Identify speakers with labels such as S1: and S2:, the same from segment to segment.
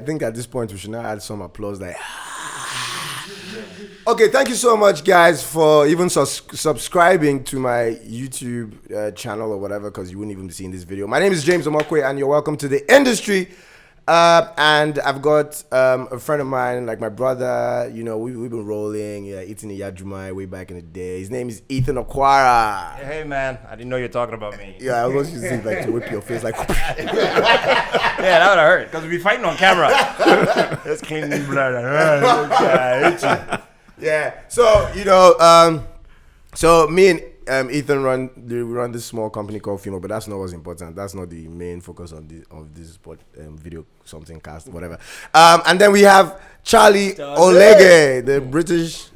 S1: think at this point we should now add some applause. Like, okay, thank you so much, guys, for even subscribing to my YouTube channel or whatever, because you wouldn't even be seeing this video. My name is James Omokwe, and you're welcome to the industry. And I've got a friend of mine, like my brother. You know, we've been rolling, eating the Yajumai way back in the day. His name is Ethan Okwara.
S2: Hey man, I didn't know you were talking about me.
S1: Yeah, I was just thinking like to whip your face like.
S2: Yeah, that would have hurt because we'd be fighting on camera. Let's clean this blood.
S1: Yeah. So you know, so me and Ethan run this small company called Fimo, but that's not what's important. That's not the main focus of this video something cast, whatever. And then we have Charlie Oleghe, the British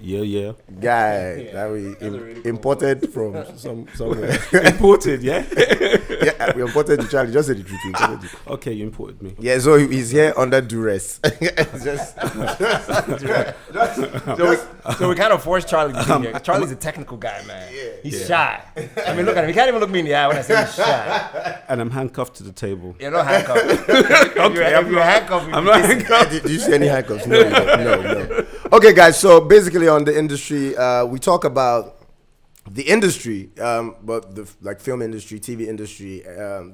S1: guy that we imported from somewhere.
S3: Imported, yeah?
S1: Yeah, we imported Charlie. Just say the truth.
S3: Okay, you imported me.
S1: Yeah, so he's here under duress.
S2: So we kind of forced Charlie to be here. Charlie's a technical guy, man. He's shy. I mean, look at him. He can't even look me in the eye when I say he's shy.
S3: And I'm handcuffed to the table.
S2: You're not handcuffed. If you're handcuffed,
S3: I'm not handcuffed.
S1: Did you see any handcuffs? No. Okay, guys. So basically, on the industry, we talk about the industry, but the film industry, TV industry,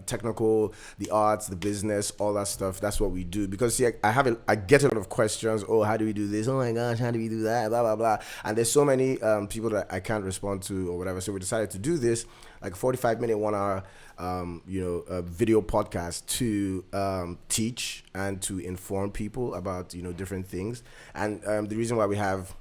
S1: technical, the arts, the business, all that stuff. That's what we do. Because see, I get a lot of questions. Oh, how do we do this? Oh my gosh, how do we do that? Blah blah blah. And there's so many people that I can't respond to or whatever. So we decided to do this, like 45-minute, 1 hour, video podcast to teach and to inform people about different things. And the reason why we have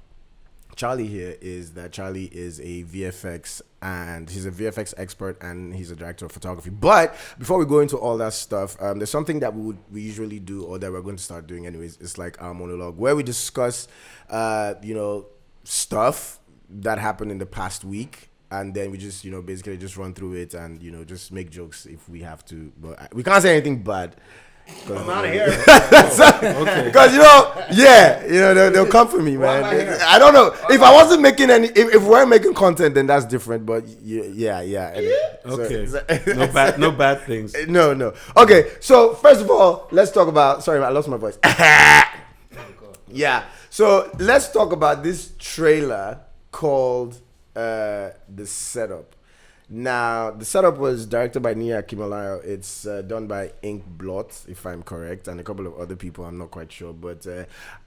S1: Charlie here is that Charlie is a VFX and he's a VFX expert and he's a director of photography. But before we go into all that stuff, there's something that we usually do, or that we're going to start doing anyways. It's like our monologue where we discuss stuff that happened in the past week, and then we just basically just run through it and just make jokes if we have to, but we can't say anything bad.
S2: I'm out of here.
S1: Because they'll come for me, man. I don't know if I wasn't making any. If we weren't making content, then that's different. But yeah.
S3: Okay. No bad things.
S1: No. Okay. So first of all, let's talk about. Sorry, I lost my voice. Yeah. So let's talk about this trailer called The Setup. Now, The Setup was directed by Nia Kimalayo. It's done by Ink Blot, if I'm correct, and a couple of other people. I'm not quite sure. But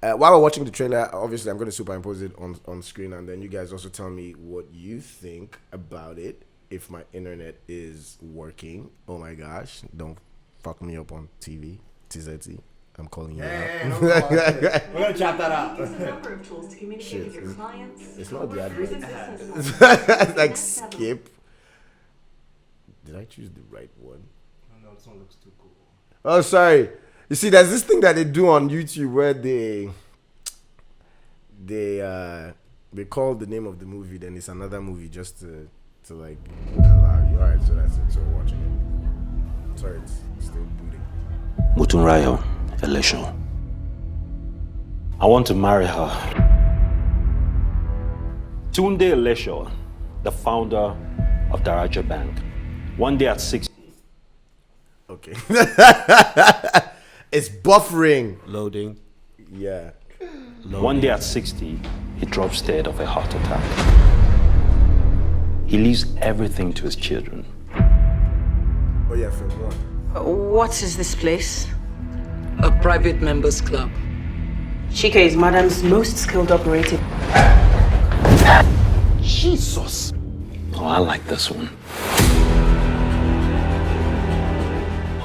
S1: while we're watching the trailer, obviously I'm going to superimpose it on screen, and then you guys also tell me what you think about it, if my internet is working. Oh my gosh, don't fuck me up on TV. TZT, I'm calling you out.
S2: We're going to chop that out.
S4: Number of tools to communicate with your clients.
S1: It's not the advert. It's like skip. Did I choose the right one?
S3: No, this one looks too cool.
S1: Oh, sorry. You see, there's this thing that they do on YouTube where they call the name of the movie, then it's another movie just to like allow you. All right, so that's it. So we're watching it. Sorry, it's still booting.
S5: Mutunrayo Elesho. I want to marry her. Tunde Elesho, the founder of Daraja Bank. One day at 60.
S1: Okay. It's buffering.
S3: Loading.
S1: Yeah.
S3: Loading.
S5: One day at 60, he drops dead of a heart attack. He leaves everything to his children.
S1: Oh yeah, film one.
S6: What is this place?
S7: A private members club.
S6: Chike is Madam's most skilled operative.
S5: Jesus. Oh, I like this one.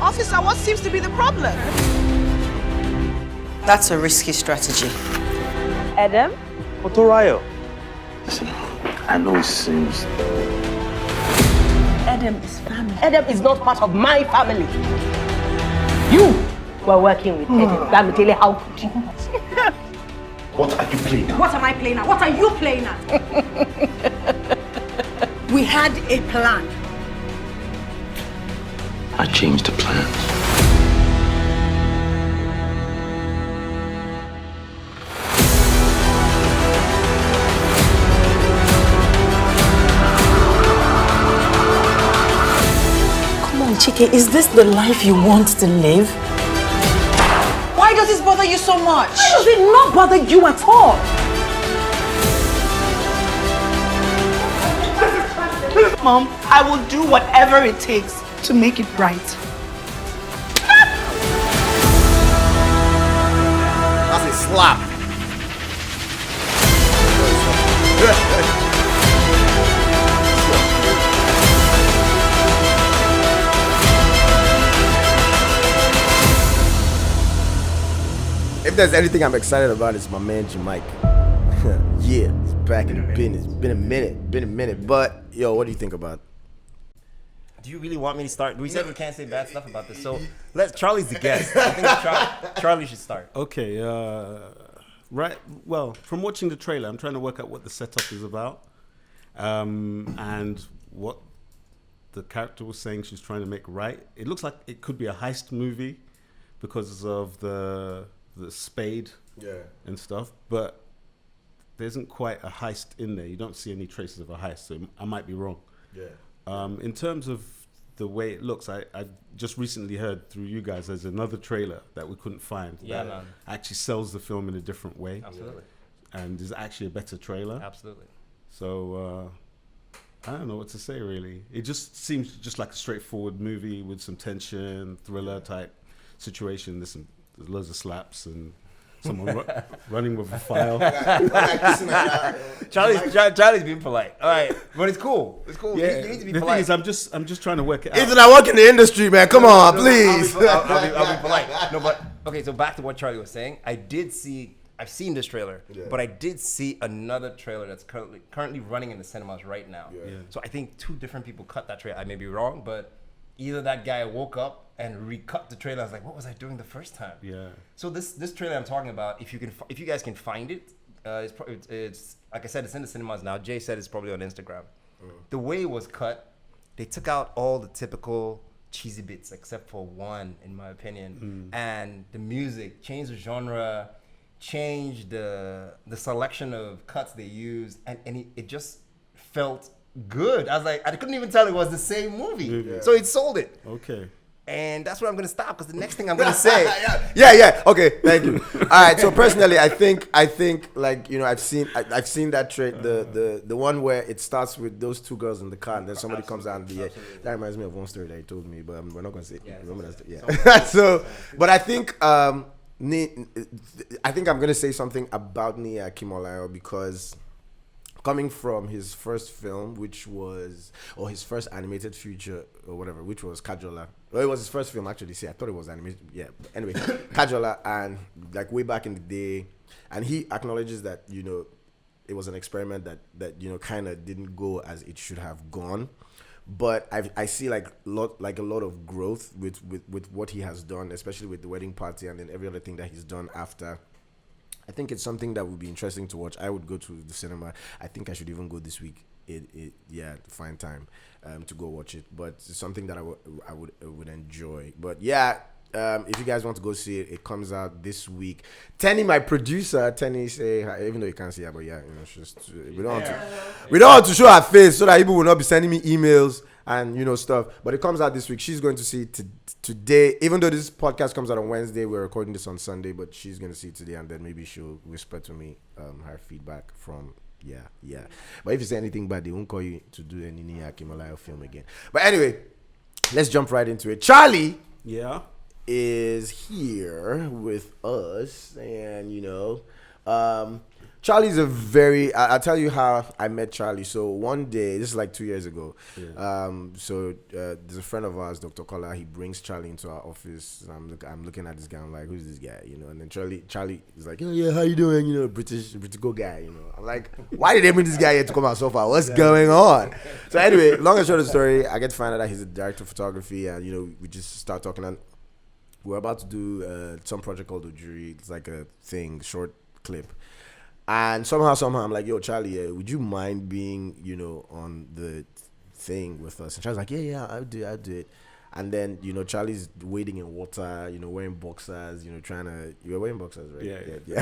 S8: Officer, what seems to be the problem?
S6: That's a risky strategy.
S8: Adam?
S5: Mutunrayo. Listen, I know it seems...
S8: Adam is family. Adam is not part of my family. You were working with Adam. Let me tell you how could you?
S5: What are you playing at?
S8: What am I playing at? What are you playing at? We had a plan.
S5: I changed the plans.
S6: Come on, Chike, is this the life you want to live?
S8: Why does
S7: this bother you so much?
S8: Why does it not bother you at all?
S6: Mom, I will do whatever it takes to make it right.
S1: That's a slap. If there's anything I'm excited about, it's my man Jamaica. Yeah, he's back in the business. Been a minute. But yo, what do you think about it?
S2: Do you really want me to start? We said we can't say bad stuff about this, so Charlie's the guest. I think Charlie should start.
S3: Okay, right. Well, from watching the trailer, I'm trying to work out what the setup is about, and what the character was saying she's trying to make right. It looks like it could be a heist movie because of the spade and stuff, but there isn't quite a heist in there. You don't see any traces of a heist, so I might be wrong. In terms of the way it looks, I just recently heard through you guys there's another trailer that we couldn't find that actually sells the film in a different way.
S2: Absolutely.
S3: And is actually a better trailer.
S2: Absolutely.
S3: So I don't know what to say really. It just seems just like a straightforward movie with some tension, thriller type situation. There's loads of slaps and someone running with a file.
S2: Charlie's being polite. All right, but it's cool. It's cool.
S3: Yeah,
S2: You need to be
S3: the
S2: polite.
S3: thing is, I'm just trying to work it out.
S1: Ethan, I work in the industry, man. Come on, please.
S2: I'll be polite. No, but okay. So back to what Charlie was saying. I've seen this trailer, but I did see another trailer that's currently running in the cinemas right now. So I think two different people cut that trailer. I may be wrong, but either that guy woke up and recut the trailer. I was like, what was I doing the first time?
S3: Yeah.
S2: So this trailer I'm talking about, if you guys can find it, it's like I said, it's in the cinemas now. Jay said it's probably on Instagram. The way it was cut, they took out all the typical cheesy bits except for one, in my opinion, and the music changed the genre, changed the selection of cuts they used, and it just felt good. I was like, I couldn't even tell it was the same movie. So it sold it.
S3: Okay.
S2: And that's where I'm gonna stop because the next thing I'm gonna say.
S1: Yeah. Okay, thank you. All right. So personally, I think like I've seen that the one where it starts with those two girls in the car and then somebody comes out and that reminds me of one story that he told me, but we're not gonna say. So, but I think I'm gonna say something about Nia Kimolayo because coming from his first film, or his first animated feature or whatever, which was Kajola. Well, it was his first film actually. See, I thought it was animated. Yeah. But anyway, Kajola, and like way back in the day, and he acknowledges that it was an experiment that kind of didn't go as it should have gone. But I see a lot of growth with what he has done, especially with the wedding party and then every other thing that he's done after. I think it's something that would be interesting to watch. I would go to the cinema. I think I should even go this week. To find time to go watch it. But it's something that I would enjoy. But if you guys want to go see it, it comes out this week. Tenny, my producer, say hi, even though you can't see her, but we don't want to show her face so that people will not be sending me emails and stuff. But it comes out this week. She's going to see it today. Even though this podcast comes out on Wednesday, we're recording this on Sunday, but she's going to see it today, and then maybe she'll whisper to me her feedback from. Yeah. But if you say anything bad, they won't call you to do any Nia Kimolayo film again. But anyway, let's jump right into it. Charlie is here with us, and Charlie's I'll tell you how I met Charlie. So one day, this is like 2 years ago. There's a friend of ours, Dr. Kola. He brings Charlie into our office. And I'm looking at this guy. I'm like, who's this guy? And then Charlie is like, yeah, how you doing? British go guy. I'm like, why did they bring this guy here to come out so far? What's going on? So anyway, long and short of the story, I get to find out that he's a director of photography, and we just start talking. And we're about to do some project called Ojuri. It's like a short clip. And somehow I'm like, yo, Charlie, would you mind being, on the thing with us? And Charlie's like, yeah, I'll do it. And then, Charlie's wading in water, wearing boxers, you're wearing boxers, right? Yeah.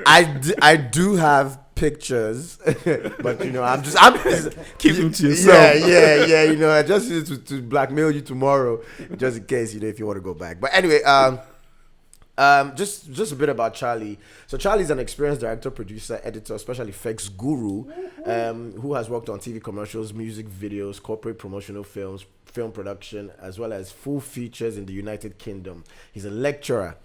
S1: I do have pictures, but, I'm just
S3: keep them to yourself.
S1: Yeah. I just use it to blackmail you tomorrow, just in case, if you want to go back. But anyway, Just a bit about Charlie. So Charlie's an experienced director, producer, editor, special effects guru, who has worked on TV commercials, music videos, corporate promotional films, film production, as well as full features in the United Kingdom. He's a lecturer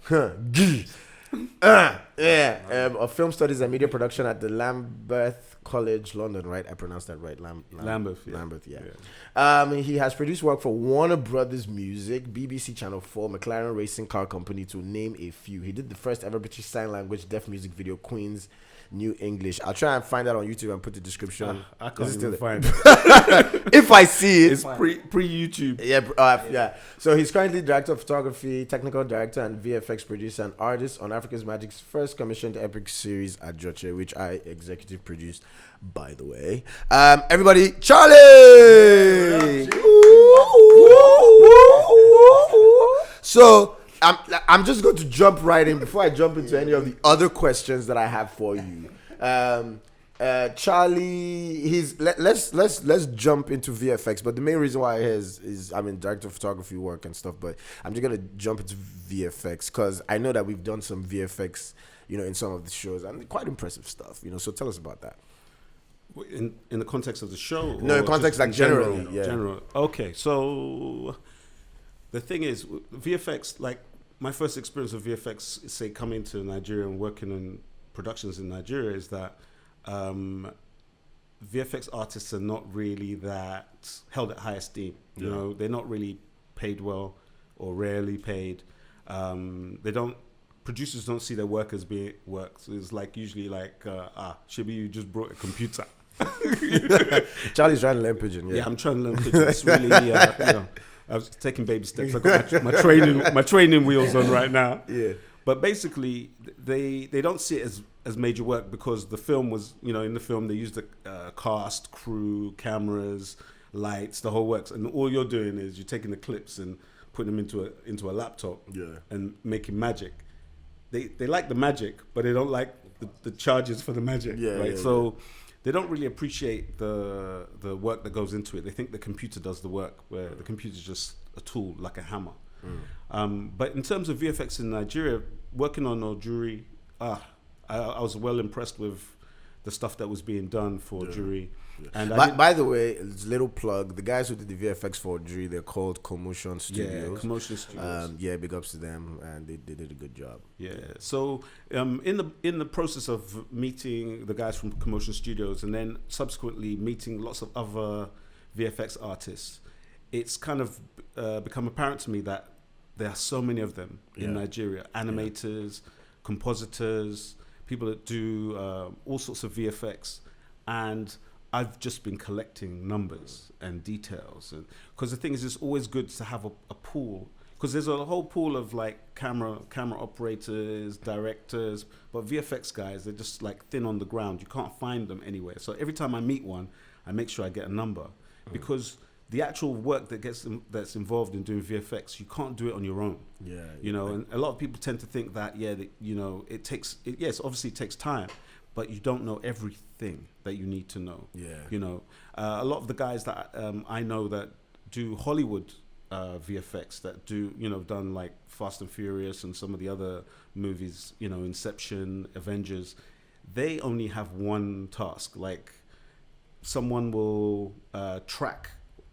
S1: of film studies and media production at the Lambeth College, London, right? I pronounced that right.
S3: Lambeth, yeah.
S1: Lambeth, yeah. He has produced work for Warner Brothers Music, BBC Channel 4, McLaren Racing Car Company, to name a few. He did the first ever British Sign Language deaf music video, Queen's New English. I'll try and find that on YouTube and put the description.
S3: I can't even find it.
S1: If I see it.
S3: It's pre-YouTube.
S1: Yeah. So he's currently director of photography, technical director, and VFX producer and artist on Africa's Magic's first commissioned epic series, Ajoche, which I executive produced, by the way. Everybody, Charlie! So I'm just going to jump right in before I jump into any of the other questions that I have for you. Charlie, let's jump into VFX. But the main reason why is I'm in director of photography work and stuff. But I'm just gonna jump into VFX because I know that we've done some VFX, in some of the shows, and quite impressive stuff. So tell us about that.
S3: In the context of the show?
S1: No, in context like generally. Yeah.
S3: General. Okay, so the thing is, VFX, like my first experience of VFX, say coming to Nigeria and working in productions in Nigeria, is that VFX artists are not really that held at high esteem. They're not really paid well or rarely paid. Producers don't see their work as being work. So it's like usually like, Shibi, you just brought a computer.
S1: Charlie's trying to learn pigeon.
S3: Yeah, I'm trying to learn pigeon. It's really, I was taking baby steps. I got my training wheels on right now.
S1: Yeah.
S3: But basically, they don't see it as major work because the film was, in the film they used the cast, crew, cameras, lights, the whole works, and all you're doing is you're taking the clips and putting them into a laptop and making magic. They like the magic, but they don't like the charges for the magic. So they don't really appreciate the work that goes into it. They think the computer does the work, where the computer is just a tool, like a hammer. But in terms of VFX in Nigeria, working on Ojuri, I was well impressed with the stuff that was being done for Ojuri. And
S1: by the way, it's a little plug. The guys who did the VFX for Ojuri, they're called Commotion Studios.
S3: Yeah, Commotion Studios.
S1: Big ups to them, and they did a good job.
S3: Yeah. So in the process of meeting the guys from Commotion Studios and then subsequently meeting lots of other VFX artists, it's kind of become apparent to me that there are so many of them in Nigeria. Animators, compositors, people that do all sorts of VFX. And I've just been collecting numbers and details. Because the thing is, it's always good to have a pool. Because there's a whole pool of like camera operators, directors, but VFX guys, they're just like thin on the ground. You can't find them anywhere. So every time I meet one, I make sure I get a number. Because the actual work that's involved in doing VFX, you can't do it on your own. And a lot of people tend to think that yes, obviously it takes time, but you don't know everything that you need to know. A lot of the guys that I know that do Hollywood VFX, that do done like Fast and Furious and some of the other movies, Inception, Avengers, they only have one task. Like someone will track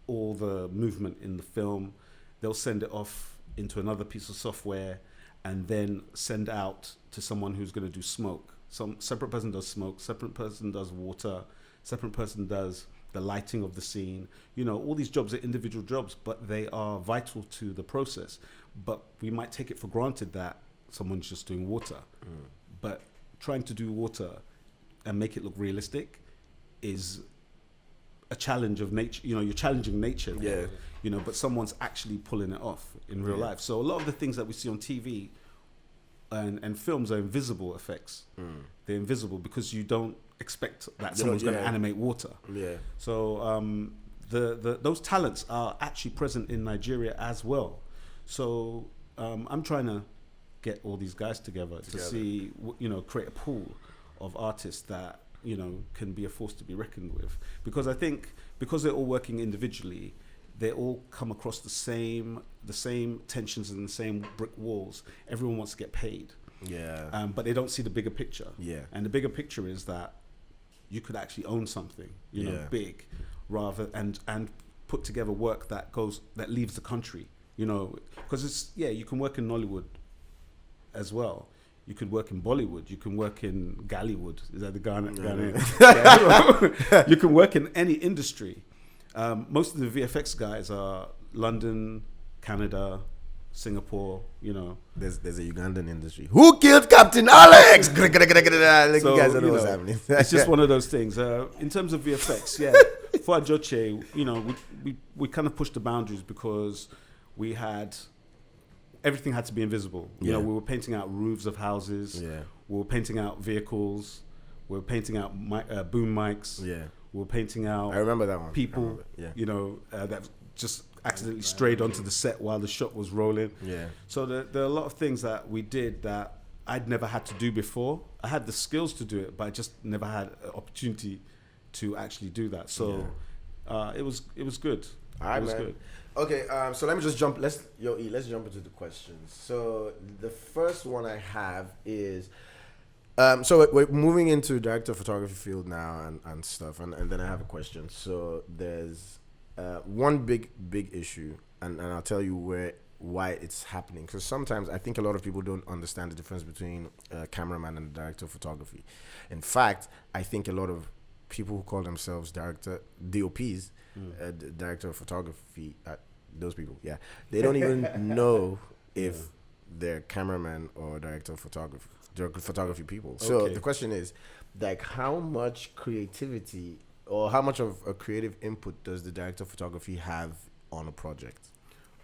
S3: all the movement in the film, they'll send it off into another piece of software and then send out to someone who's going to do smoke. Some separate person does smoke, separate person does water, separate person does the lighting of the scene. All these jobs are individual jobs, but they are vital to the process. But we might take it for granted that someone's just doing water. But trying to do water and make it look realistic is a challenge of nature. You're challenging nature. But someone's actually pulling it off in real life. So a lot of the things that we see on TV and films are invisible effects. They're invisible because you don't expect that someone's going to animate water. So those talents are actually present in Nigeria as well. So I'm trying to get all these guys together to see, create a pool of artists that can be a force to be reckoned with. Because I think because they're all working individually, they all come across the same tensions and the same brick walls. Everyone wants to get paid.
S1: Yeah.
S3: But they don't see the bigger picture.
S1: Yeah.
S3: And the bigger picture is that you could actually own something, you know, big, rather and put together work that leaves the country, you know, because you can work in Nollywood as well. You could work in Bollywood. You can work in Gallywood. Is that the Ghana? Yeah. You can work in any industry. Most of the VFX guys are London, Canada, Singapore. You know,
S1: there's a Ugandan industry. Who killed Captain Alex? So, you guys don't know what's happening.
S3: It's just one of those things. In terms of VFX, for Ajoche, you know, we kind of pushed the boundaries because we had. Everything had to be invisible. You know, we were painting out roofs of houses. Yeah. We were painting out vehicles. We were painting out boom mics. Yeah. We were painting out.
S1: I remember that one.
S3: People. You know, that just accidentally strayed onto the set while the shot was rolling. Yeah. So there are a lot of things that we did that I'd never had to do before. I had the skills to do it, but I just never had an opportunity to actually do that. So it was good.
S1: All right, man. Good. Okay, so let me just jump. Let's jump into the questions. So the first one I have is, so we're moving into director of photography field now and stuff, and then I have a question. So there's one big issue, and I'll tell you why it's happening. Because sometimes I think a lot of people don't understand the difference between a cameraman and a director of photography. In fact, I think a lot of people who call themselves DOPs, director of photography, those people, they don't even know if they're cameraman or director of photography people. So the question is, like, how much creativity or how much of a creative input does the director of photography have on a project?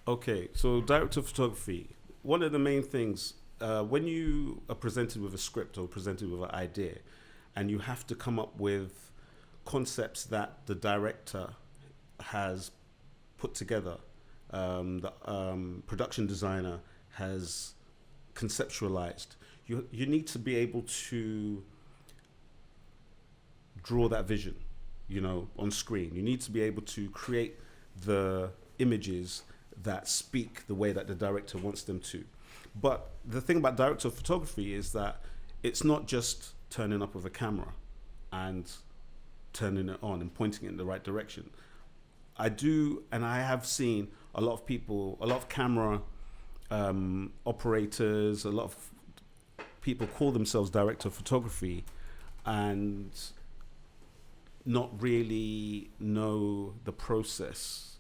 S3: Okay, so director of photography, one of the main things, when you are presented with a script or presented with an idea, and you have to come up with concepts that the director has put together, the production designer has conceptualized. You need to be able to draw that vision, you know, on screen. You need to be able to create the images that speak the way that the director wants them to. But the thing about director of photography is that it's not just turning up with a camera and turning it on and pointing it in the right direction. I have seen a lot of people, a lot of camera operators, a lot of people call themselves director of photography and not really know the process.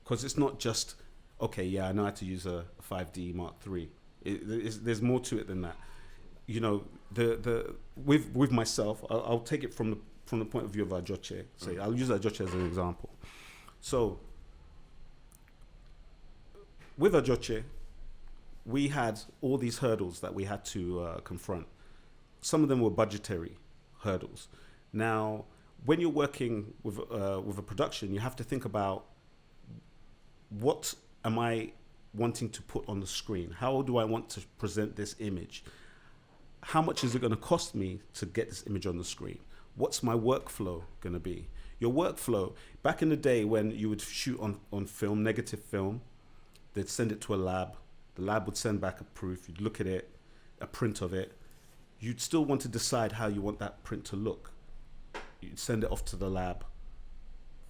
S3: Because it's not just, okay, I know how to use a 5D Mark III. There's more to it than that. You know, with myself, I'll take it from the point of view of Ajoche. I'll use Ajoche as an example. So, with Ajoche, we had all these hurdles that we had to confront. Some of them were budgetary hurdles. Now, when you're working with a production, you have to think about, what am I wanting to put on the screen? How do I want to present this image? How much is it going to cost me to get this image on the screen? What's my workflow going to be? Your workflow, back in the day when you would shoot on film, negative film, they'd send it to a lab. The lab would send back a proof. You'd look at it, a print of it. You'd still want to decide how you want that print to look. You'd send it off to the lab.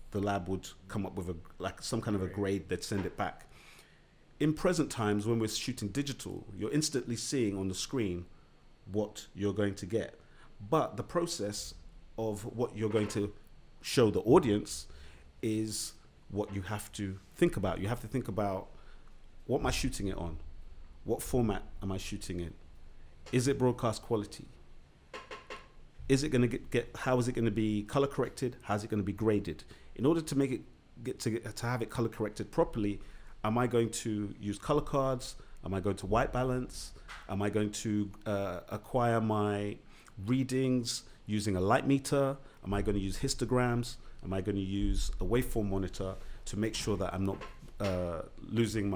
S3: The lab would come up with some kind of a grade. They'd send it back. In present times, when we're shooting digital, you're instantly seeing on the screen what you're going to get. But the process of what you're going to show the audience is what you have to think about. You have to think about, what am I shooting it on? What format am I shooting in? Is it broadcast quality? Is it going to how is it going to be color corrected? How is it going to be graded? In order to make it to have it color corrected properly, am I going to use color cards? Am I going to white balance? Am I going to acquire my readings using a light meter? Am I going to use histograms? Am I going to use a waveform monitor to make sure that I'm not blowing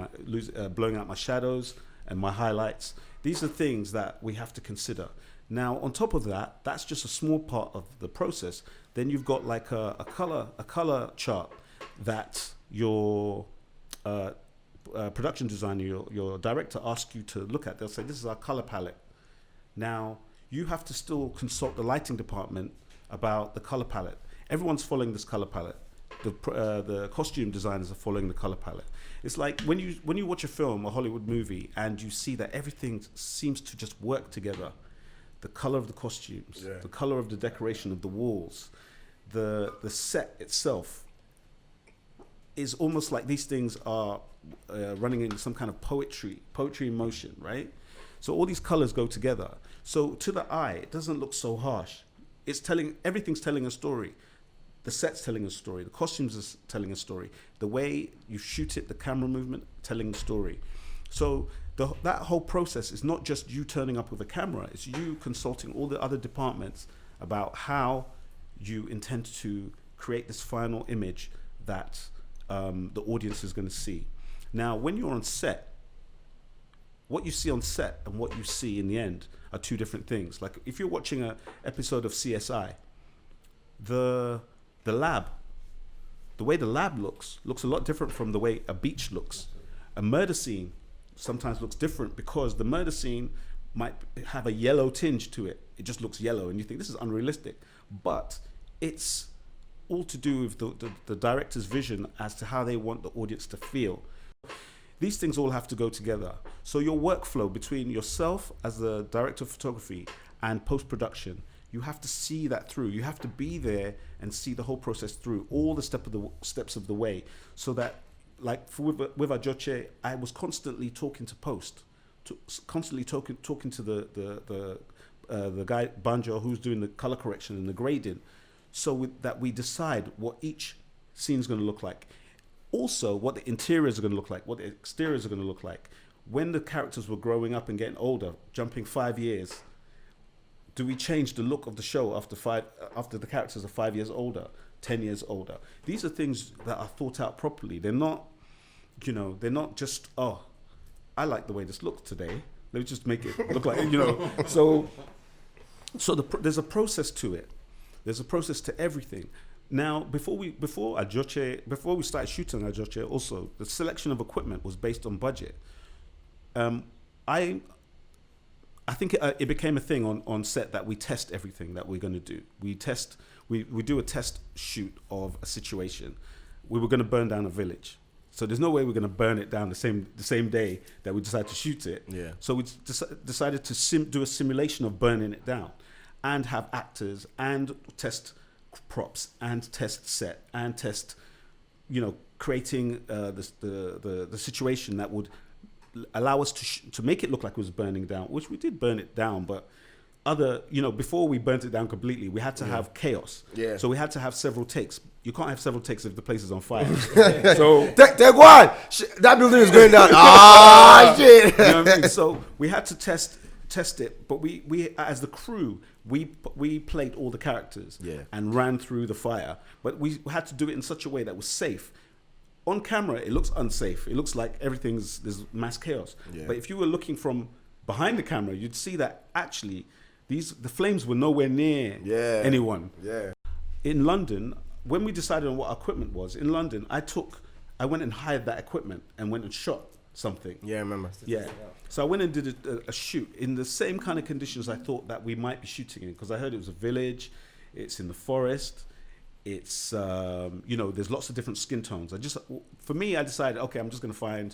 S3: out my shadows and my highlights? These are things that we have to consider. Now, on top of that, that's just a small part of the process. Then you've got like a color chart that your production designer, your director asks you to look at. They'll say, this is our color palette. Now, you have to still consult the lighting department about the color palette. Everyone's following this color palette. The costume designers are following the color palette. It's like when you watch a film, a Hollywood movie, and you see that everything seems to just work together. The color of the costumes, the color of the decoration of the walls, the set itself is almost like these things are running in some kind of poetry in motion, right? So all these colors go together. So to the eye, it doesn't look so harsh. Everything's telling a story. The set's telling a story. The costumes are telling a story. The way you shoot it, the camera movement, telling a story. So that whole process is not just you turning up with a camera. It's you consulting all the other departments about how you intend to create this final image that the audience is going to see. Now, when you're on set, what you see on set and what you see in the end are two different things. Like if you're watching an episode of CSI, the lab, the way the lab looks a lot different from the way a beach looks. A murder scene sometimes looks different because the murder scene might have a yellow tinge to it. It just looks yellow and you think this is unrealistic. But it's all to do with the director's vision as to how they want the audience to feel. These things all have to go together. So your workflow between yourself as the director of photography and post-production, you have to see that through. You have to be there and see the whole process through, all the steps of the way, so that, like with Ajoche, I was constantly talking to post, constantly talking to the guy Banjo who's doing the color correction and the grading, so that we decide what each scene is going to look like. Also, what the interiors are going to look like, what the exteriors are going to look like. When the characters were growing up and getting older, jumping 5 years, do we change the look of the show after the characters are 5 years older, 10 years older? These are things that are thought out properly. They're not, they're not just, oh, I like the way this looks today. Let me just make it look like, So there's a process to it. There's a process to everything. Now, before we started shooting Ajoche, also the selection of equipment was based on budget. I think it became a thing on set that we test everything that we're going to do. We do a test shoot of a situation. We were going to burn down a village, so there's no way we're going to burn it down the same day that we decide to shoot it. Yeah. So we decided to do a simulation of burning it down, and have actors and test props and test set and test, creating the situation that would allow us to make it look like it was burning down, which we did burn it down, but before we burnt it down completely, we had to have chaos. Yeah. So we had to have several takes. You can't have several takes if the place is on fire. So
S1: take one. That building is going down. Shit.
S3: You know what I mean? So we had to test it, but we as the crew, we played all the characters and ran through the fire, but we had to do it in such a way that was safe. On camera, it looks unsafe. It looks like there's mass chaos. Yeah. But if you were looking from behind the camera, you'd see that actually the flames were nowhere near anyone. Yeah. In London, when we decided on what our equipment was, in London, I went and hired that equipment and went and shot something.
S1: Yeah, I remember.
S3: Yeah. So I went and did a shoot in the same kind of conditions I thought that we might be shooting in, because I heard it was a village, it's in the forest, it's, there's lots of different skin tones. I decided, okay, I'm just going to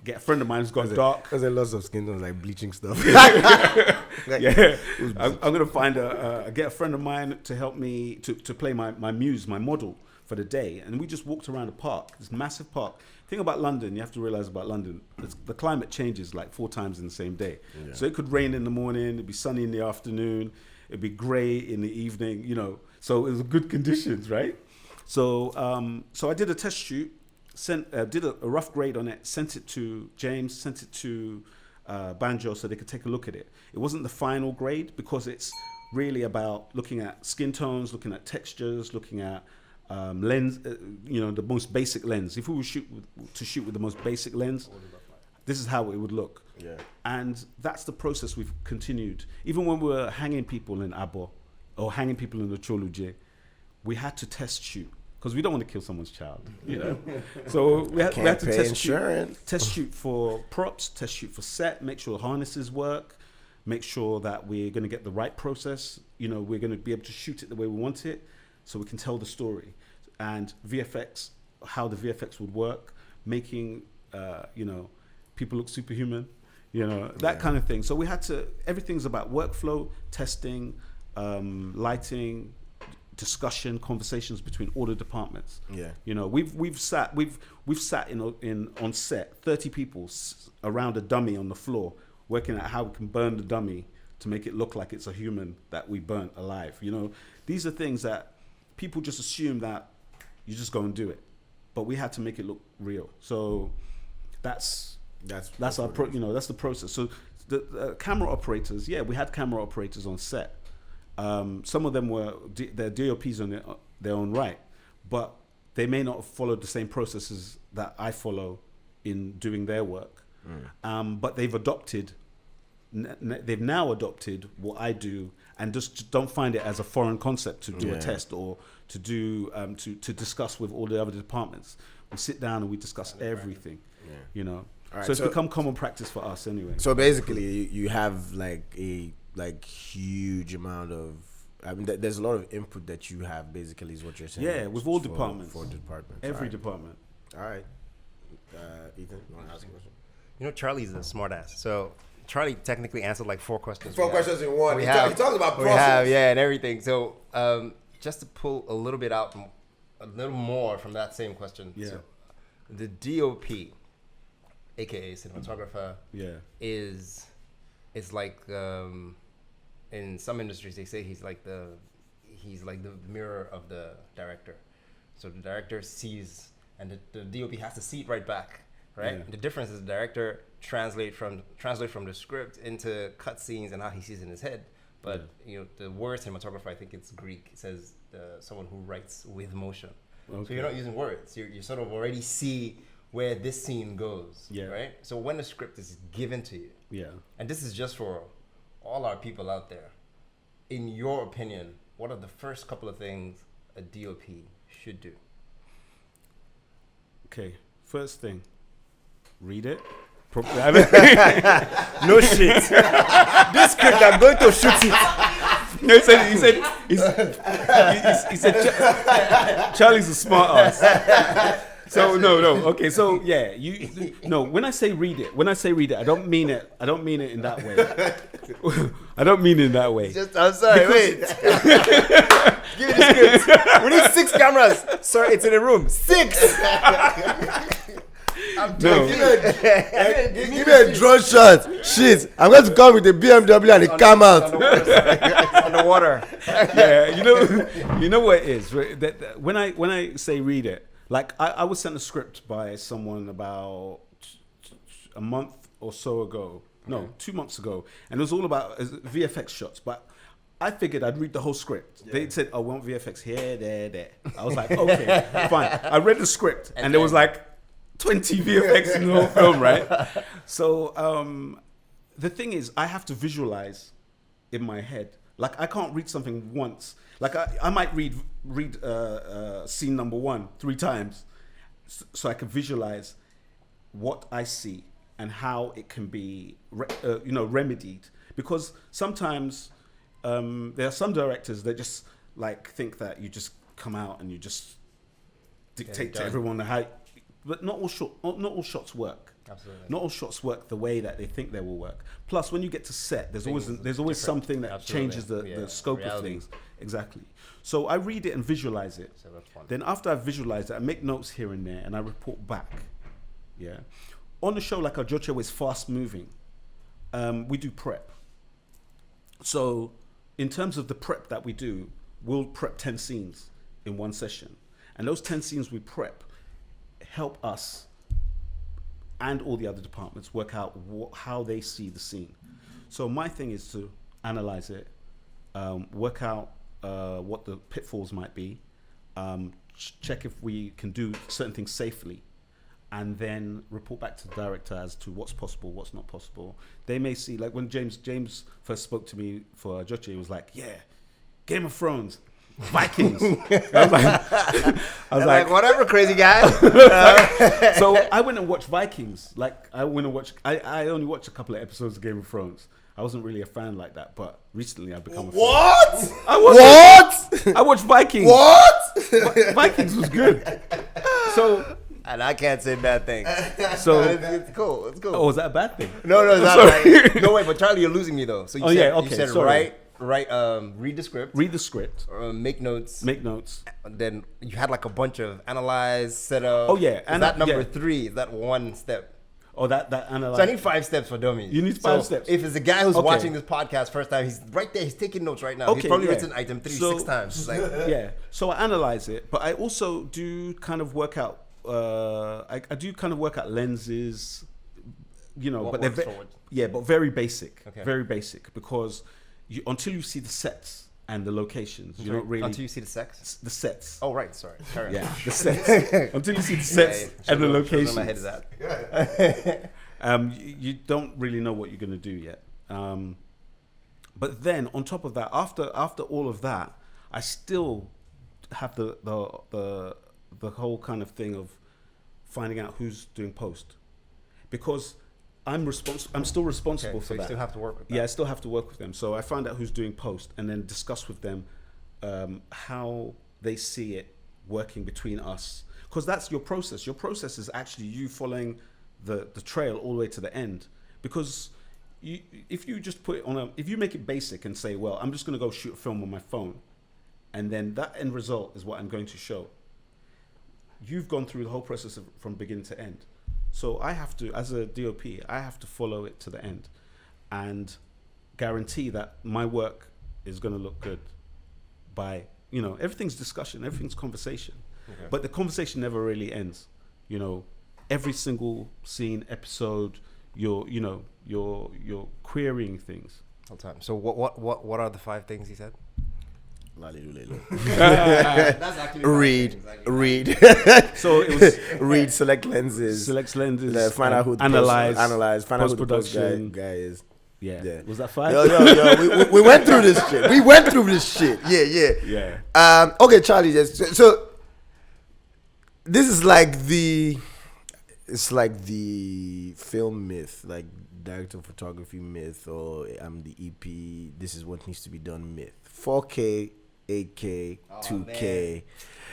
S3: get a friend of mine who's got dark.
S1: Because there are lots of skin tones, like bleaching stuff.
S3: Yeah. I'm going to get a friend of mine to help me to play my muse, my model for the day. And we just walked around the park, this massive park. The thing about London, you have to realize about London, the climate changes like 4 times in the same day. Yeah. So it could rain in the morning, it'd be sunny in the afternoon, it'd be grey in the evening, So it was good conditions, right? So I did a test shoot, did a rough grade on it, sent it to James, sent it to Banjo so they could take a look at it. It wasn't the final grade because it's really about looking at skin tones, looking at textures, looking at lens, the most basic lens. If we were shoot with the most basic lens, this is how it would look. Yeah. And that's the process we've continued. Even when we were hanging people in Abo or hanging people in the Choluje, we had to test shoot because we don't want to kill someone's child, you know. So we had to test shoot for props, test shoot for set, make sure harnesses work, make sure that we're going to get the right process. You know, we're going to be able to shoot it the way we want it, so we can tell the story. And VFX, how the VFX would work, making people look superhuman, that kind of thing. So we had to. Everything's about workflow, testing, lighting, discussion, conversations between all the departments. We've sat in on set 30 people around a dummy on the floor, working out how we can burn the dummy to make it look like it's a human that we burnt alive. These are things that people just assume that you just go and do it, but we had to make it look real. So that's our that's the process. So the camera operators, we had camera operators on set. Some of them were their DOPs on their own right, but they may not have followed the same processes that I follow in doing their work. But they've now adopted what I do, and just don't find it as a foreign concept to do a test or to do to discuss with all the other departments. We sit down and we discuss everything. Right, so it's become common practice for us anyway.
S1: So basically, you have like a huge amount of. I mean, there's a lot of input that you have. Basically, is what you're saying.
S3: Yeah, with all departments.
S1: For departments.
S3: Every department.
S1: All right. Ethan, you want to ask a question?
S2: Charlie's a smart ass. So Charlie technically answered like 4 questions.
S1: 4 questions in one. He talks about process.
S2: We have, and everything. So just to pull a little bit out, a little more from that same question.
S3: Yeah.
S2: So, the DOP, aka cinematographer, is like in some industries they say he's like the mirror of the director. So the director sees, and the DOP has to see it right back. Right. Yeah. The difference is the director translate from the script into cut scenes and how he sees it in his head. But the word cinematographer, I think it's Greek. It says someone who writes with motion. Okay. So you're not using words. You sort of already see where this scene goes. Yeah. Right. So when the script is given to you. And this is just for all our people out there. In your opinion, what are the first couple of things a DOP should do?
S3: Okay. First thing. Read it.
S1: No shit. This script, I'm going to shoot it.
S3: No, he said Charlie's a smart ass. So no. Okay, so when I say read it, I don't mean it in that way. I don't mean it in that way.
S2: I'm sorry, wait. Give me the script. We need 6 cameras. Sorry, it's in a room. 6.
S1: Give me a drone shot. Shit, I'm going to come with the BMW and the cam out.
S2: On the water.
S3: Yeah, you know what it is. That when I say read it, like I was sent a script by someone about a month or so ago. No, 2 months ago, and it was all about VFX shots. But I figured I'd read the whole script. Yeah. They said, "I want VFX here, there." I was like, "Okay, fine." I read the script, and there was like 20 VFX in the whole film, right? So the thing is, I have to visualize in my head. Like I can't read something once. Like I might read scene number 1 3 times, so I can visualize what I see and how it can be remedied. Because sometimes there are some directors that just like think that you just come out and you just dictate to everyone how. But not all shots work.
S2: Absolutely.
S3: Not all shots work the way that they think they will work. Plus, when you get to set, there's always something that changes the scope of things. Exactly. So I read it and visualize it.
S2: So that's fun.
S3: Then after I visualize it, I make notes here and there, and I report back. Yeah. On the show, like Ajoche is fast moving. We do prep. So in terms of the prep that we do, we'll prep 10 scenes in one session, and those 10 scenes we prep help us and all the other departments work out how they see the scene. So my thing is to analyze it, work out what the pitfalls might be, check if we can do certain things safely, and then report back to the director as to what's possible, what's not possible. They may see, like when James first spoke to me for Ajoche, he was like, yeah, Game of Thrones. Vikings. I was like,
S2: whatever, crazy guy.
S3: so I went and watched Vikings. Like I only watched a couple of episodes of Game of Thrones. I wasn't really a fan like that, but recently I've become a fan.
S1: What?
S3: I watched Vikings.
S1: What?
S3: Vikings was good. So
S2: And I can't say bad things.
S3: So
S2: it's cool. It's cool.
S3: oh, is that a bad thing?
S2: No, it's not right. No, wait, but Charlie, you're losing me though. So you
S3: okay.
S2: You said
S3: Sorry.
S2: read the script.
S3: Read the script.
S2: Make notes.
S3: Make notes.
S2: And then you had like a bunch of analyze, set up.
S3: Oh, yeah.
S2: Is that number 3? Is that one step?
S3: Oh, that analyze.
S2: So I need 5 steps for dummies.
S3: You need 5 steps.
S2: If it's a guy who's
S3: Okay.
S2: watching this podcast first time, he's right there. He's taking notes right now.
S3: Okay,
S2: He's probably
S3: yeah.
S2: written item 3 6 times. It's like,
S3: Yeah. So I analyze it, but I also do kind of work out. I do kind of work out lenses, you know,
S2: What
S3: but they're
S2: works for what?
S3: but very basic.
S2: Okay.
S3: Very basic because until you see the sets and the locations, you don't really
S2: until you see the sex.
S3: the sets.
S2: Oh right, sorry. Carry on.
S3: Yeah, the sets. Until you see the sets and the locations.
S2: Shows where my head is at.
S3: You don't really know what you're going to do yet. But then on top of that, after all of that, I still have the whole kind of thing of finding out who's doing post, because I'm still responsible
S2: Okay,
S3: for
S2: so
S3: that.
S2: you still have to work with that.
S3: Yeah, I still have to work with them. So I find out who's doing post and then discuss with them how they see it working between us, because that's your process. Your process is actually you following the trail all the way to the end, because if you just put it on if you make it basic and say, well, I'm just going to go shoot a film on my phone, and then that end result is what I'm going to show, you've gone through the whole process from beginning to end. So I have to, as a DOP, I have to follow it to the end and guarantee that my work is going to look good by, you know, everything's discussion, everything's conversation. Okay. But the conversation never really ends. You know, every single scene, episode, you're querying things.
S2: All the time. So what are the 5 things he said?
S1: That's actually read.
S3: So it was
S1: read, select lenses, find out who the
S3: analyze,
S1: find out who the post
S3: post-production
S1: guy is.
S3: Yeah. Was that 5?
S1: Yo, we went through this shit. Yeah. Okay, Charlie. So this is like the film myth, like director of photography myth, or I'm the EP. This is what needs to be done myth. 4K, 8K, 2K.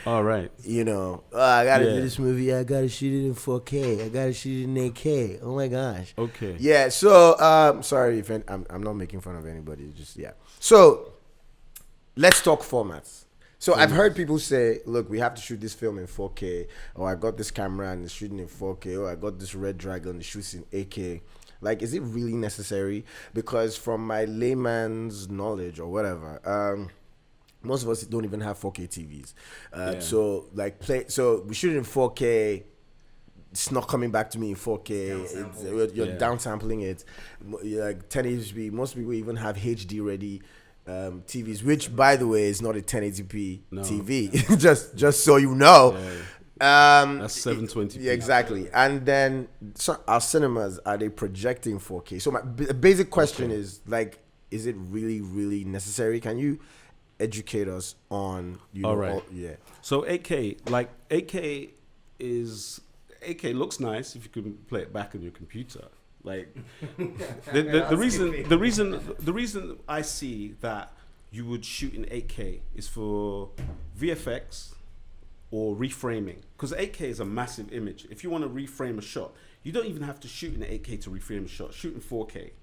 S3: All right.
S1: You know, I gotta do this movie. I gotta shoot it in 4K. I gotta shoot it in 8K. Oh my gosh.
S3: Okay.
S1: Yeah. So, sorry if I'm not making fun of anybody. Just So, let's talk formats. So I've heard people say, "Look, we have to shoot this film in 4K. Or I got this camera and it's shooting in 4K. Or I got this Red Dragon, it shoots in 8K." Like, is it really necessary? Because from my layman's knowledge or whatever, most of us don't even have 4K TVs. So so we shoot it in 4K. It's not coming back to me in 4K. You're downsampling it. Like 1080p. Most people even have HD ready TVs, which by the way is not a 1080p TV. just so you know.
S3: That's 720p.
S1: Yeah, exactly. And then our cinemas, are they projecting 4K? So my basic question is, like, is it really, really necessary? Can you educate us on,
S3: All right. So 8K, like 8K looks nice if you can play it back on your computer. Like the reason I see that you would shoot in 8K is for VFX or reframing, because 8K is a massive image. If you want to reframe a shot, you don't even have to shoot in 8K to reframe a shot. Shoot in 4K.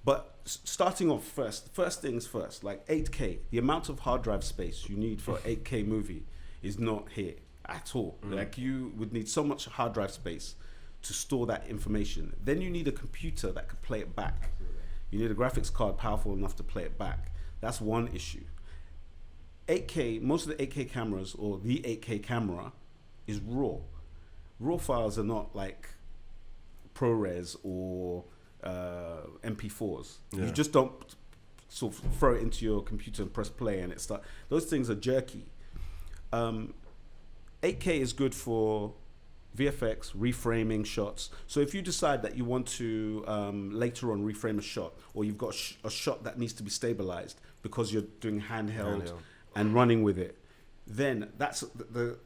S3: But starting off first things first, like 8K, the amount of hard drive space you need for an 8K movie is not here at all. Like, you would need so much hard drive space to store that information. Then you need a computer that could play it back. You need a graphics card powerful enough to play it back. That's one issue. 8K, most of the 8K cameras, or the 8K camera, is RAW. RAW files are not like ProRes or MP4s. You just don't sort of throw it into your computer and press play and it start. Those things are jerky. 8K is good for VFX, reframing shots. So if you decide that you want to later on reframe a shot, or you've got a shot that needs to be stabilized because you're doing handheld and running with it, then that's the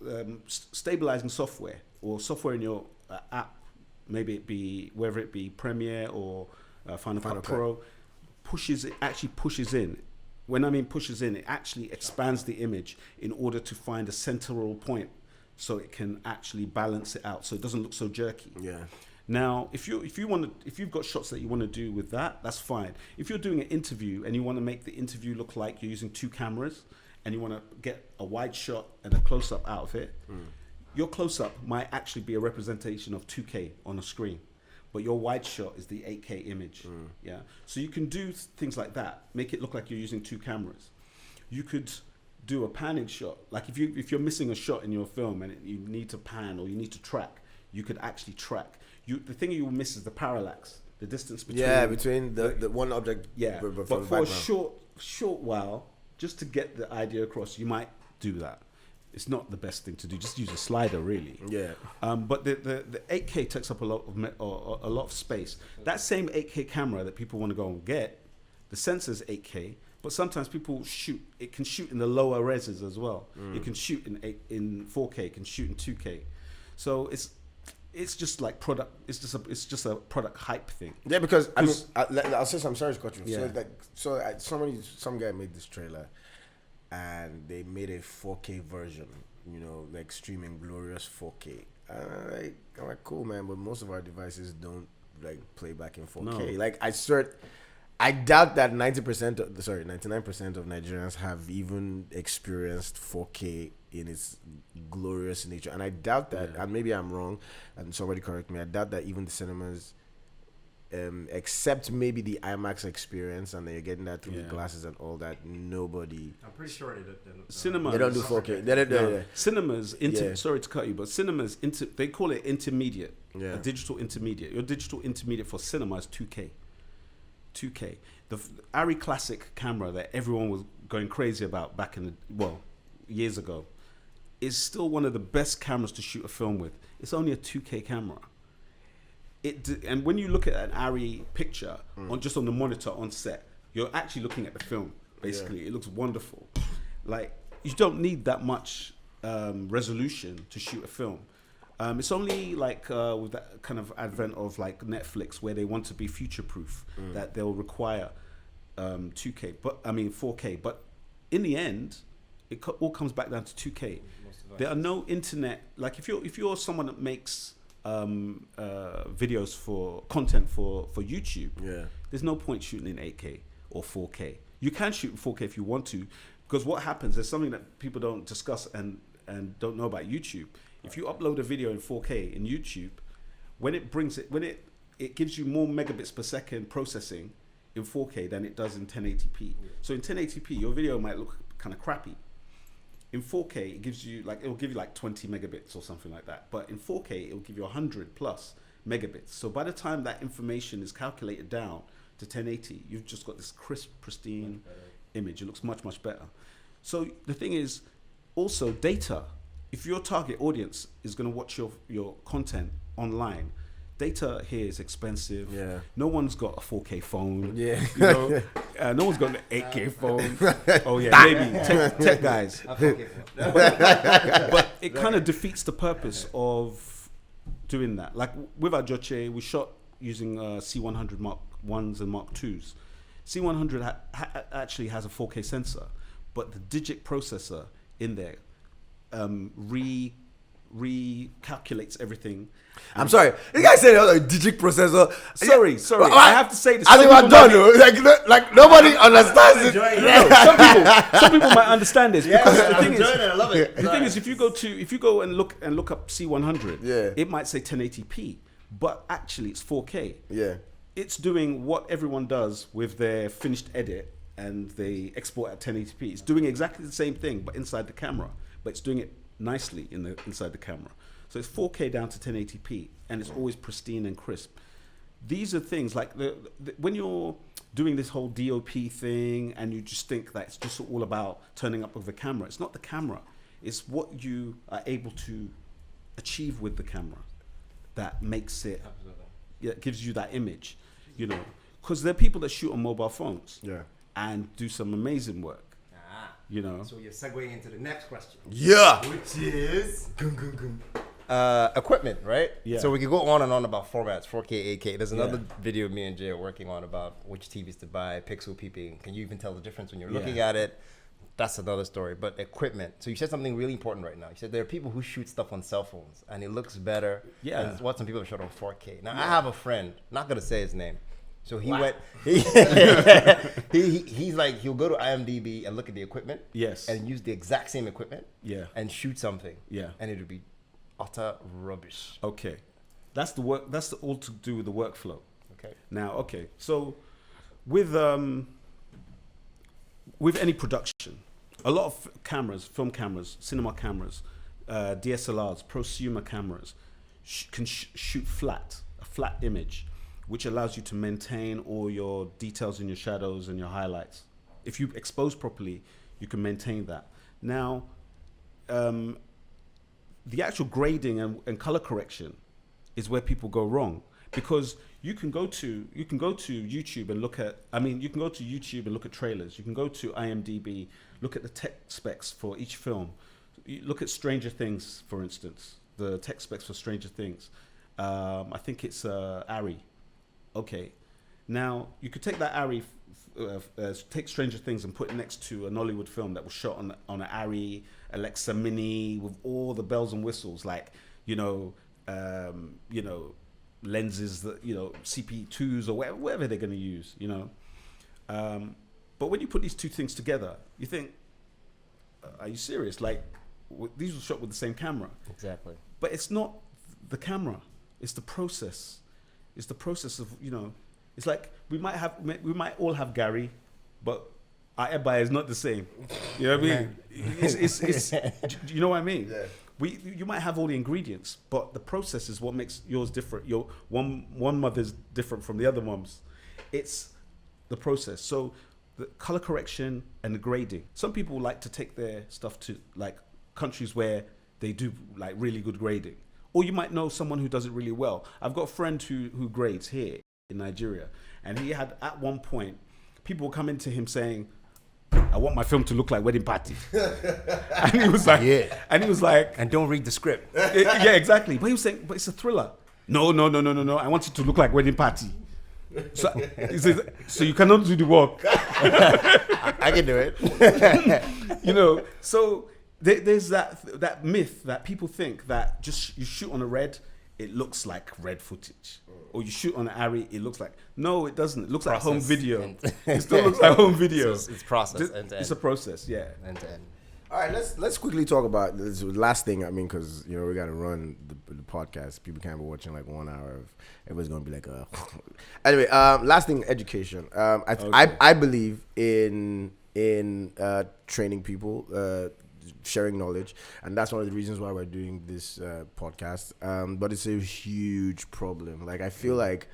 S3: stabilizing software or software in your app, maybe it be whether it be Premiere or Final Cut Pro, actually pushes in. When I mean pushes in, it actually expands the image in order to find a central point, so it can actually balance it out, so it doesn't look so jerky.
S1: Yeah.
S3: Now, if you've got shots that you want to do with that, that's fine. If you're doing an interview and you want to make the interview look like you're using 2 cameras, and you want to get a wide shot and a close up out of it, your close up might actually be a representation of 2K on a screen, but your wide shot is the 8K image. Yeah. So you can do things like that, make it look like you're using 2 cameras. You could do a panning shot, like if you're missing a shot in your film and you need to pan or you need to track, you could actually track. The thing you will miss is the parallax, the distance between
S1: the one object.
S3: Yeah, but for a short while, just to get the idea across, you might do that. It's not the best thing to do. Just use a slider, really. Yeah. But the 8K takes up a lot of space. That same 8K camera that people want to go and get, the sensor's 8K, but sometimes people shoot. It can shoot in the lower reses as well. It can shoot in 4K. It can shoot in 2K. So it's just like product. It's just a product hype thing.
S1: Yeah, because I mean, I'll say some serious question.
S3: Yeah.
S1: Some guy made this trailer, and they made a 4K version. You know, like streaming glorious 4K. I'm like, cool, man. But most of our devices don't like play back in 4K.
S3: No.
S1: Like I doubt that 99% of Nigerians have even experienced 4K in its glorious nature, and I doubt that. And maybe I'm wrong, and somebody correct me. I doubt that even the cinemas, except maybe the IMAX experience, and then you're getting that through the glasses and all that. Nobody.
S2: I'm pretty sure
S3: cinemas.
S1: They don't do 4K.
S3: Cinemas. Sorry to cut you, but cinemas. They call it intermediate.
S1: Yeah.
S3: A digital intermediate. Your digital intermediate for cinema is 2K. 2K. The Arri Classic camera that everyone was going crazy about back in years ago, is still one of the best cameras to shoot a film with. It's only a 2K camera. And when you look at an Arri picture on the monitor on set, you're actually looking at the film. Basically, it looks wonderful. Like, you don't need that much resolution to shoot a film. It's only like with that kind of advent of like Netflix, where they want to be future proof, that they'll require 4K. But in the end, it all comes back down to 2K. There are no internet, like if you're someone that makes videos for content for YouTube, there's no point shooting in 8K or 4K. You can shoot in 4K if you want to, because what happens, there's something that people don't discuss and don't know about YouTube. If you upload a video in 4K in YouTube, when it gives you more megabits per second processing in 4K than it does in 1080p. So in 1080p, your video might look kind of crappy. In 4K, it'll give you like 20 megabits or something like that. But in 4K, it'll give you 100 plus megabits. So by the time that information is calculated down to 1080, you've just got this crisp, pristine image. It looks much, much better. So the thing is, also data. If your target audience is going to watch your content online, data here is expensive. Yeah. No one's got a 4K phone. Yeah. You know, no one's got an 8K phone. Oh yeah, maybe tech guys. But it kind of defeats the purpose of doing that. Like with our Joche, we shot using C100 Mark 1s and Mark 2s. C100 actually has a 4K sensor, but the Digic processor in there recalculates everything.
S1: I'm sorry. You guys said a Digic processor.
S3: Sorry. I have to say this.
S1: I think I'm done. Like nobody understands it.
S3: Some people might understand this because the thing is, if you go and look up C100, it might say 1080p, but actually it's 4K. Yeah. It's doing what everyone does with their finished edit and they export at 1080p. It's doing exactly the same thing, but inside the camera. But it's doing it nicely inside the camera. So it's 4K down to 1080p, and it's always pristine and crisp. These are things like when you're doing this whole DOP thing, and you just think that it's just all about turning up with the camera. It's not the camera. It's what you are able to achieve with the camera that makes it. It gives you that image, because there are people that shoot on mobile phones, and do some amazing work. You know.
S2: So you're segueing into the next question.
S1: Yeah.
S2: Which is equipment, right?
S3: Yeah.
S2: So we could go on and on about formats, 4K, 8K. There's another video me and Jay are working on about which TVs to buy, pixel peeping. Can you even tell the difference when you're looking at it? That's another story. But equipment. So you said something really important right now. You said there are people who shoot stuff on cell phones and it looks better than what some people have shot on 4K. Now I have a friend, not gonna say his name. So he went. He's like he'll go to IMDb and look at the equipment.
S3: Yes.
S2: And use the exact same equipment.
S3: Yeah.
S2: And shoot something.
S3: Yeah.
S2: And it'll be utter rubbish.
S3: Okay, that's the work. That's all to do with the workflow.
S2: Okay.
S3: Now, okay, so with any production, a lot of cameras, film cameras, cinema cameras, DSLRs, prosumer cameras can shoot a flat image, which allows you to maintain all your details in your shadows and your highlights. If you expose properly, you can maintain that. Now, the actual grading and color correction is where people go wrong, because you can go to YouTube and look at, you can go to YouTube and look at trailers. You can go to IMDb, look at the tech specs for each film. You look at Stranger Things, for instance, the tech specs for Stranger Things. I think it's ARRI. Okay, now you could take that ARRI, take Stranger Things and put it next to a Nollywood film that was shot on an ARRI Alexa Mini with all the bells and whistles, like lenses that CP2s or whatever they're going to use, But when you put these two things together, you think, are you serious? Like these were shot with the same camera.
S2: Exactly.
S3: But it's not the camera; it's the process. It's the process of It's like we might all have Gary, but our Ebay is not the same. You know what I mean? It's you know what I mean? Yeah. You might have all the ingredients, but the process is what makes yours different. Your one mother's different from the other mom's. It's the process. So the color correction and the grading. Some people like to take their stuff to like countries where they do like really good grading. Or you might know someone who does it really well. I've got a friend who grades here in Nigeria, and he had at one point people were coming to him saying, I want my film to look like Wedding Party. And he was like,
S2: and don't read the script.
S3: Yeah, exactly. But he was saying, but it's a thriller. No. I want it to look like Wedding Party. So he says, so you cannot do the work.
S2: I can do it.
S3: So there's that myth that people think that just you shoot on a red, it looks like red footage. Or you shoot on an ARRI, it looks like... No, it doesn't. It looks like home video. It still looks like home video.
S2: So it's process end to end.
S3: It's a process, yeah.
S2: End to end.
S1: All right, let's quickly talk about this last thing. I mean, because we got to run the podcast. People can't be watching like 1 hour. Everybody's gonna be like, Anyway, last thing, education. I believe in training people, sharing knowledge, and that's one of the reasons why we're doing this podcast. But it's a huge problem. Like I feel like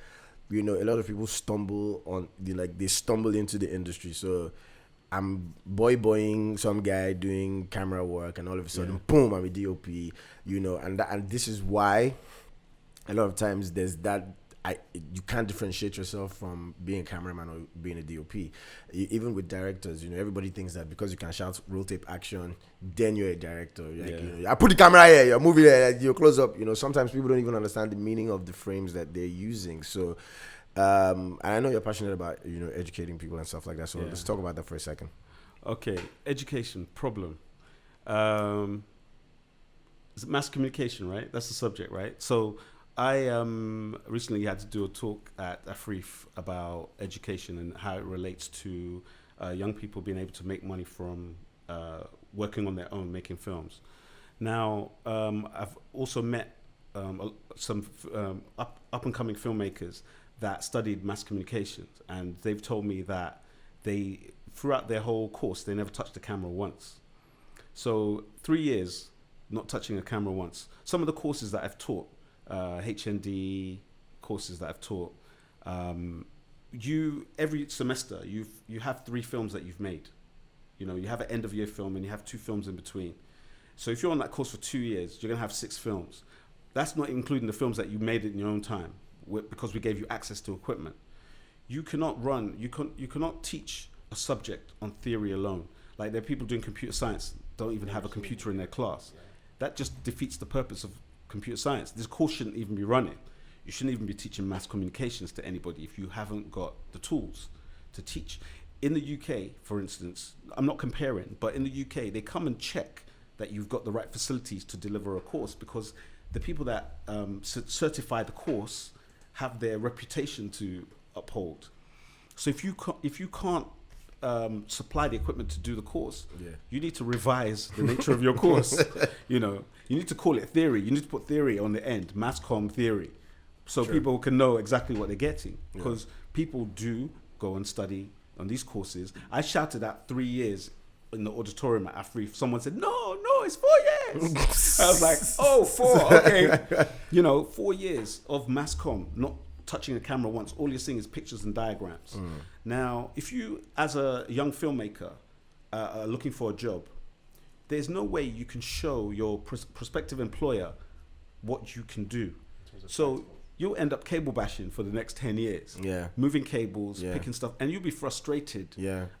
S1: a lot of people stumble into the industry. So I'm boying some guy doing camera work, and all of a sudden, boom, I'm a DOP. And this is why a lot of times there's that. You can't differentiate yourself from being a cameraman or being a DOP. Even with directors, everybody thinks that because you can shout roll tape action, then you're a director. I put the camera here, you're moving there, you're close up. Sometimes people don't even understand the meaning of the frames that they're using. So, and I know you're passionate about educating people and stuff like that. So let's talk about that for a second.
S3: Okay, education problem. Is it mass communication, right? That's the subject, right? So I recently had to do a talk at Afrif about education and how it relates to young people being able to make money from working on their own, making films. Now, I've also met some up-and-coming filmmakers that studied mass communications, and they've told me that throughout their whole course, they never touched a camera once. So 3 years not touching a camera once. Some of the courses that I've taught, HND courses that I've taught, every semester you have 3 films that you've made. You have an end of year film and you have 2 films in between. So if you're on that course for 2 years, you're gonna have 6 films. That's not including the films that you made in your own time, because we gave you access to equipment. You cannot teach a subject on theory alone. Like there are people doing computer science don't even have a computer in their class. That just defeats the purpose of computer science. This course shouldn't even be running. You shouldn't even be teaching mass communications to anybody if you haven't got the tools to teach. In the UK, for instance, I'm not comparing, but in the UK, they come and check that you've got the right facilities to deliver a course, because the people that certify the course have their reputation to uphold. So if you can't supply the equipment to do the course, you need to revise the nature of your course. You know, you need to call it theory. You need to put theory on the end, mass comm theory, so people can know exactly what they're getting. Because people do go and study on these courses. I shouted at 3 years in the auditorium at AFRI. Someone said, no, it's 4 years. I was like, oh, 4, okay. You know, 4 years of mass comm, not touching a camera once. All you're seeing is pictures and diagrams. Now, if you, as a young filmmaker, are looking for a job, there's no way you can show your prospective employer what you can do. So you'll end up cable bashing for the next 10 years. Yeah. Moving cables, picking stuff, and you'll be frustrated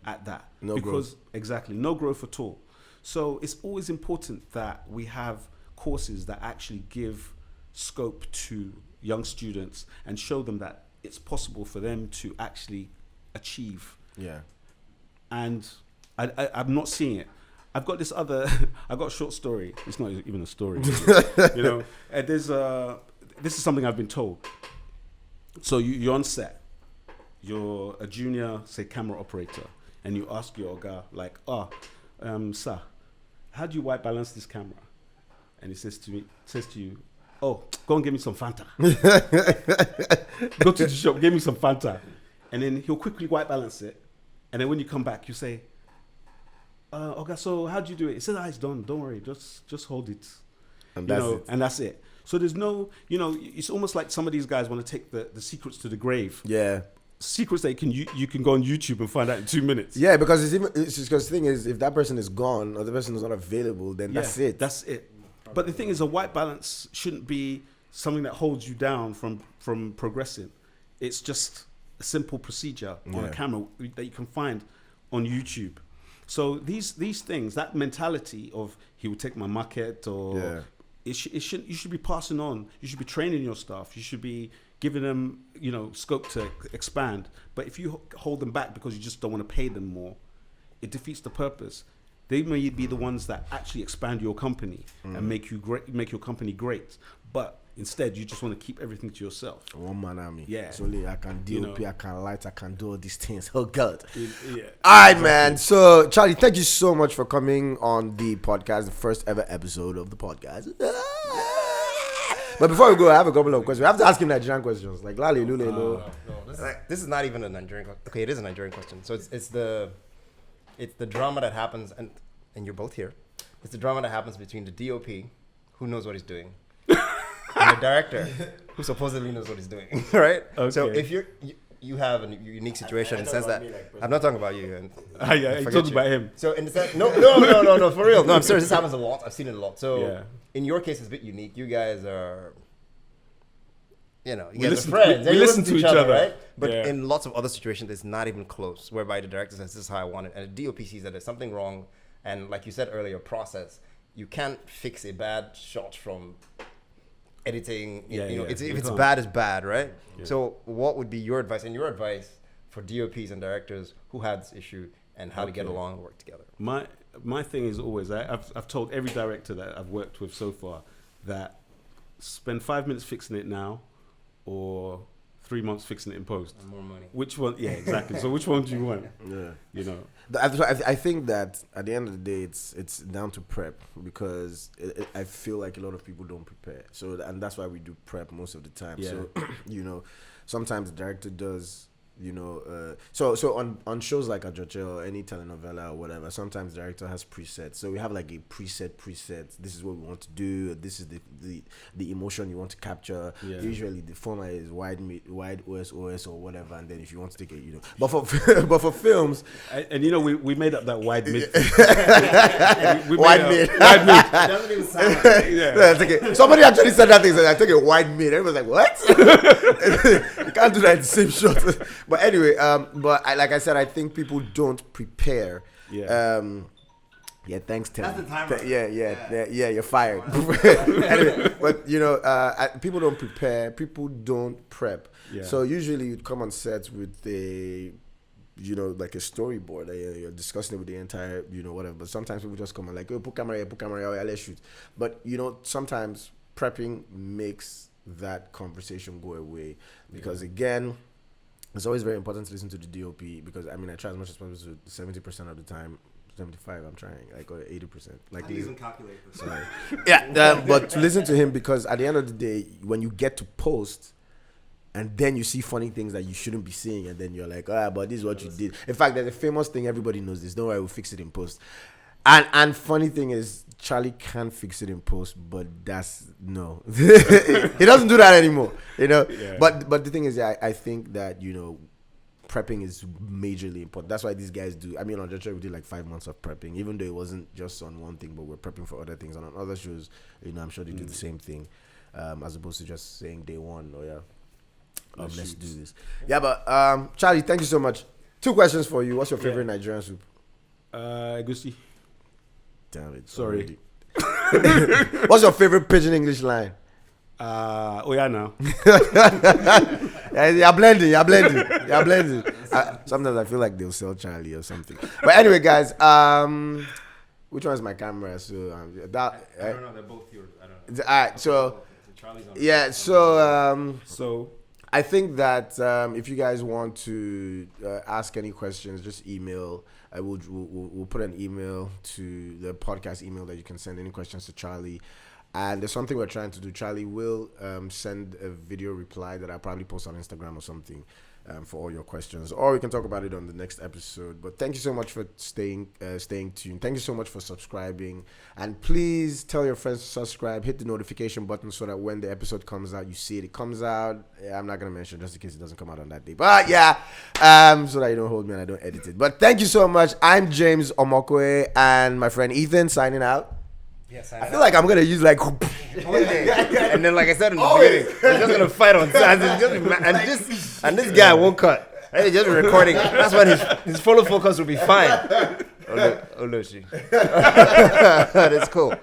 S3: at that. No growth. Exactly, no growth at all. So it's always important that we have courses that actually give scope to young students and show them that it's possible for them to actually achieve. Yeah. And I'm not seeing it. I've got this other, I've got a short story. It's not even a story. You know, and this is something I've been told. So you're on set. You're a junior, say, camera operator, and you ask your guy, like, sir, how do you white balance this camera? And he says to you, oh, go and get me some Fanta. Go to the shop, get me some Fanta. And then he'll quickly white balance it. And then when you come back, you say, okay, so how do you do it? He says, it's done. Don't worry. Just hold it. And that's it. And that's it. So there's no, it's almost like some of these guys want to take the secrets to the grave. Yeah. Secrets that you can go on YouTube and find out in 2 minutes. Yeah, because because the thing is, if that person is gone or the person is not available, then that's it. That's it. But the thing is, a white balance shouldn't be something that holds you down from progressing. It's just a simple procedure on a camera that you can find on YouTube. So these things, that mentality of he will take my market or you should be passing on. You should be training your staff. You should be giving them, scope to expand. But if you hold them back because you just don't want to pay them more, it defeats the purpose. They may be the ones that actually expand your company and make your company great. But instead, you just want to keep everything to yourself. One man army. Yeah. It's only I can DOP, I can light, I can do all these things. Oh God. Yeah. All right, man. So Charlie, thank you so much for coming on the podcast, the first ever episode of the podcast. But before we go, I have a couple of questions. We have to ask him Nigerian questions, like Lale, Lule, no.
S2: This is not even a Nigerian question. Okay, it is a Nigerian question. So it's the drama that happens, and you're both here. It's the drama that happens between the DOP, who knows what he's doing, and the director, who supposedly knows what he's doing, right? Okay. So if you have a unique situation in the sense that I'm not talking about you, and you're talking about him. So in the sense, no, for real, no, I'm serious. This happens a lot. I've seen it a lot. So in your case, it's a bit unique. You guys are, you guys are friends. We listen to each other, right? But in lots of other situations, it's not even close. Whereby the director says, "This is how I want it," and the DOP sees that there's something wrong. And like you said earlier, process. You can't fix a bad shot from editing. If it's bad, it's bad, right? Yeah. So what would be your advice for DOPs and directors who had this issue and how to get along and work together?
S3: My thing is always, I've told every director that I've worked with so far that spend 5 minutes fixing it now or 3 months fixing it in post. And more money. Which one? Yeah, exactly. So which one do you want? Yeah.
S1: I think that at the end of the day, it's down to prep, because I feel like a lot of people don't prepare. So, and that's why we do prep most of the time. Yeah. So, sometimes the director does, so on shows like Ajoche or any telenovela or whatever, sometimes the director has presets. So we have like a preset. This is what we want to do. This is the emotion you want to capture. Yeah. Usually the format is wide OS or whatever, and then if you want to take it, But for films,
S3: and we made up that wide mid.
S1: Wide mid. It doesn't even sound like it. Somebody actually said that thing. Said I took a wide mid. Everyone's like, what? You can't do that in the same shot. But anyway, like I said, I think people don't prepare.
S3: Yeah.
S1: Yeah, thanks, Tim.
S2: That's the timer.
S1: Yeah, you're fired. Anyway, but people don't prepare. People don't prep.
S3: Yeah.
S1: So usually you'd come on set with a, like a storyboard. You're discussing it with the entire, whatever. But sometimes people just come on like, oh, put camera here, let's shoot. But, sometimes prepping makes that conversation go away. Because again, it's always very important to listen to the DOP because, I try as much as possible to 70% of the time. 75, I'm trying, or 80%.
S2: I didn't even calculate this.
S1: Sorry. Yeah, but to listen to him because at the end of the day, when you get to post, and then you see funny things that you shouldn't be seeing, and then you're like, but this is what you did. In fact, there's a famous thing, everybody knows this. Don't worry, we'll fix it in post. And funny thing is, Charlie can fix it in post, but no. He doesn't do that anymore, Yeah. But the thing is, I think that, prepping is majorly important. That's why these guys do. On Joshua, we did like 5 months of prepping, even though it wasn't just on one thing, but we're prepping for other things. And on other shows, I'm sure they do the same thing, as opposed to just saying day one, let's do this. Yeah, but Charlie, thank you so much. 2 questions for you. What's your favorite Nigerian soup?
S3: Egusi.
S1: Damn it.
S3: Sorry.
S1: What's your favorite pidgin English line?
S3: Now.
S1: You're blending. Sometimes I feel like they'll sell Charlie or something. But anyway, guys, which one is my camera? So
S2: I don't know. They're both yours. I don't know.
S1: All right. So
S2: Charlie's on.
S1: yeah.
S3: So
S1: I think that if you guys want to ask any questions, just email. We'll put an email to the podcast email that you can send any questions to Charlie. And there's something we're trying to do. Charlie will send a video reply that I'll probably post on Instagram or something for all your questions. Or we can talk about it on the next episode. But thank you so much for staying tuned. Thank you so much for subscribing. And please tell your friends to subscribe. Hit the notification button so that when the episode comes out, you see it. It comes out. Yeah, I'm not going to mention just in case it doesn't come out on that day. But yeah, so that you don't hold me and I don't edit it. But thank you so much. I'm James Omokwe and my friend Ethan signing out.
S2: Yes,
S1: I feel like I'm gonna use like
S2: and then like I said in the beginning, we're just gonna fight on sides and this guy won't cut. And he's just recording. That's when his follow focus will be fine. Oloshi. That's cool.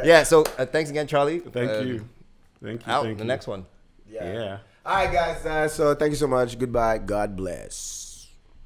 S2: Yeah. So thanks again, Charlie.
S3: Thank you.
S2: Out the next one.
S3: Yeah.
S1: All right, guys. So thank you so much. Goodbye. God bless.